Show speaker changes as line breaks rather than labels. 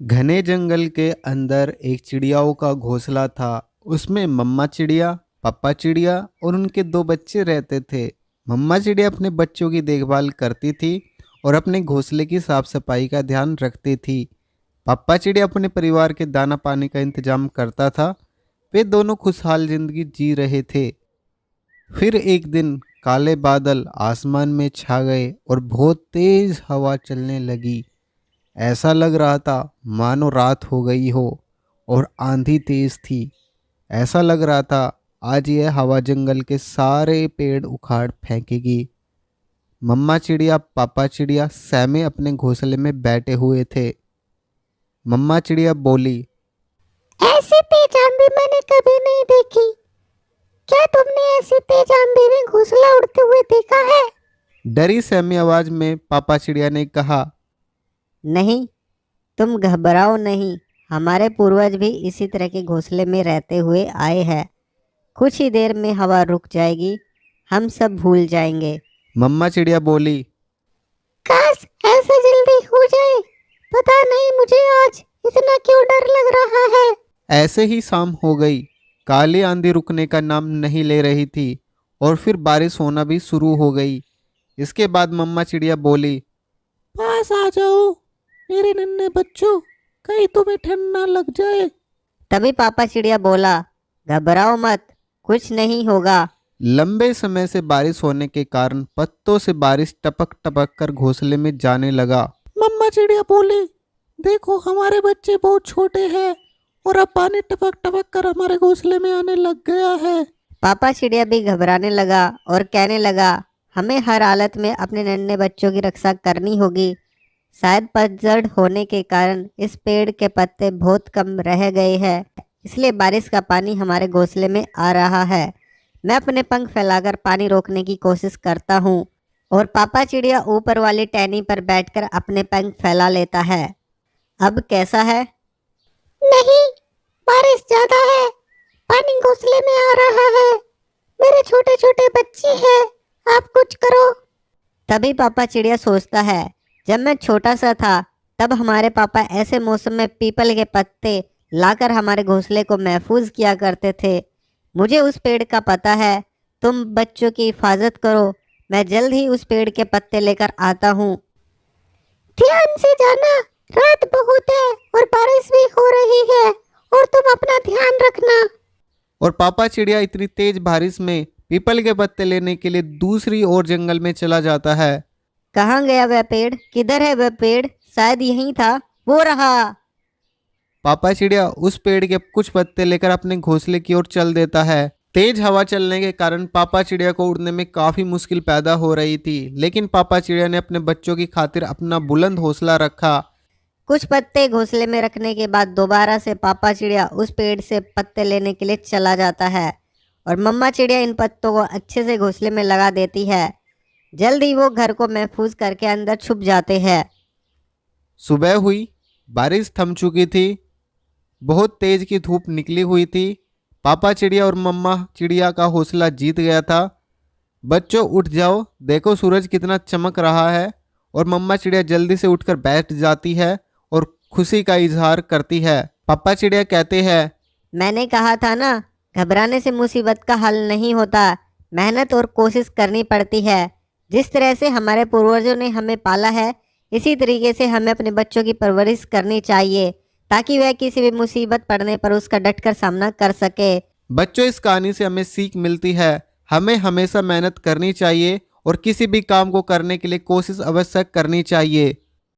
घने जंगल के अंदर एक चिड़ियाओं का घोंसला था। उसमें मम्मा चिड़िया, पापा चिड़िया और उनके दो बच्चे रहते थे। मम्मा चिड़िया अपने बच्चों की देखभाल करती थी और अपने घोंसले की साफ सफाई का ध्यान रखती थी। पापा चिड़िया अपने परिवार के दाना पानी का इंतजाम करता था। वे दोनों खुशहाल जिंदगी जी रहे थे। फिर एक दिन काले बादल आसमान में छा गए और बहुत तेज हवा चलने लगी। ऐसा लग रहा था मानो रात हो गई हो और आंधी तेज थी। ऐसा लग रहा था आज यह हवा जंगल के सारे पेड़ उखाड़ फेंकेगी। मम्मा चिड़िया पापा चिड़िया सहमे अपने घोंसले में बैठे हुए थे। मम्मा चिड़िया बोली,
ऐसी तेज आंधी मैंने कभी नहीं देखी। क्या तुमने ऐसी तेज आंधी में घोंसला उड़ते हुए देखा है?
डरी सहमी आवाज में पापा चिड़िया ने कहा।
नहीं, तुम घबराओ नहीं। हमारे पूर्वज भी इसी तरह के घोंसले में रहते हुए आए हैं। कुछ ही देर में हवा रुक जाएगी, हम सब भूल जाएंगे।
मम्मा चिड़िया बोली,
काश ऐसा जल्दी हो जाए। पता नहीं मुझे आज इतना क्यों डर लग रहा है।
ऐसे ही शाम हो गई। काली आंधी रुकने का नाम नहीं ले रही थी और फिर बारिश होना भी शुरू हो गई। इसके बाद मम्मा चिड़िया बोली, पास आ जाओ मेरे नन्हे बच्चों, कहीं तुम्हें ठंड ना लग जाए।
तभी पापा चिड़िया बोला, घबराओ मत, कुछ नहीं होगा।
लंबे समय से बारिश होने के कारण पत्तों से बारिश टपक टपक कर घोंसले में जाने लगा। मम्मा चिड़िया बोली, देखो हमारे बच्चे बहुत छोटे हैं और अब पानी टपक टपक कर हमारे घोंसले में आने लग गया है।
पापा चिड़िया भी घबराने लगा और कहने लगा, हमें हर हालत में अपने नन्हे बच्चों की रक्षा करनी होगी। शायद पतझड़ होने के कारण इस पेड़ के पत्ते बहुत कम रह गए हैं, इसलिए बारिश का पानी हमारे घोंसले में आ रहा है। मैं अपने पंख फैलाकर पानी रोकने की कोशिश करता हूँ और पापा चिड़िया ऊपर वाली टहनी पर बैठकर अपने पंख फैला लेता है। अब कैसा है? नहीं, बारिश ज्यादा है, पानी घोंसले में आ रहा है। मेरे छोटे छोटे बच्चे हैं, आप कुछ करो। तभी पापा चिड़िया सोचता है, जब मैं छोटा सा था तब हमारे पापा ऐसे मौसम में पीपल के पत्ते लाकर हमारे घोंसले को महफूज किया करते थे। मुझे उस पेड़ का पता है। तुम बच्चों की हिफाजत करो, मैं जल्द ही उस पेड़ के पत्ते लेकर आता हूँ। ध्यान से जाना, रात बहुत है और बारिश भी हो रही है, और तुम अपना ध्यान रखना।
और पापा चिड़िया इतनी तेज बारिश में पीपल के पत्ते लेने के लिए दूसरी ओर जंगल में चला जाता है।
कहाँ गया वह पेड़? किधर है वह पेड़? शायद यहीं था, वो रहा।
पापा चिड़िया उस पेड़ के कुछ पत्ते लेकर अपने घोंसले की ओर चल देता है। तेज हवा चलने के कारण पापा चिड़िया को उड़ने में काफी मुश्किल पैदा हो रही थी, लेकिन पापा चिड़िया ने अपने बच्चों की खातिर अपना बुलंद हौसला रखा।
कुछ पत्ते घोंसले में रखने के बाद दोबारा से पापा चिड़िया उस पेड़ से पत्ते लेने के लिए चला जाता है और मम्मा चिड़िया इन पत्तों को अच्छे से घोंसले में लगा देती है। जल्द ही वो घर को महफूज करके अंदर छुप जाते हैं।
सुबह हुई, बारिश थम चुकी थी, बहुत तेज की धूप निकली हुई थी। पापा चिड़िया और मम्मा चिड़िया का हौसला जीत गया था। बच्चों उठ जाओ, देखो सूरज कितना चमक रहा है। और मम्मा चिड़िया जल्दी से उठकर बैठ जाती है और खुशी का इजहार करती है। पापा चिड़िया कहते हैं,
मैंने कहा था ना, घबराने से मुसीबत का हल नहीं होता, मेहनत और कोशिश करनी पड़ती है। जिस तरह से हमारे पूर्वजों ने हमें पाला है, इसी तरीके से हमें अपने बच्चों की परवरिश करनी चाहिए, ताकि वह किसी भी मुसीबत पड़ने पर उसका डटकर सामना कर सके।
बच्चों इस कहानी से हमें सीख मिलती है, हमें हमेशा मेहनत करनी चाहिए और किसी भी काम को करने के लिए कोशिश अवश्य करनी चाहिए।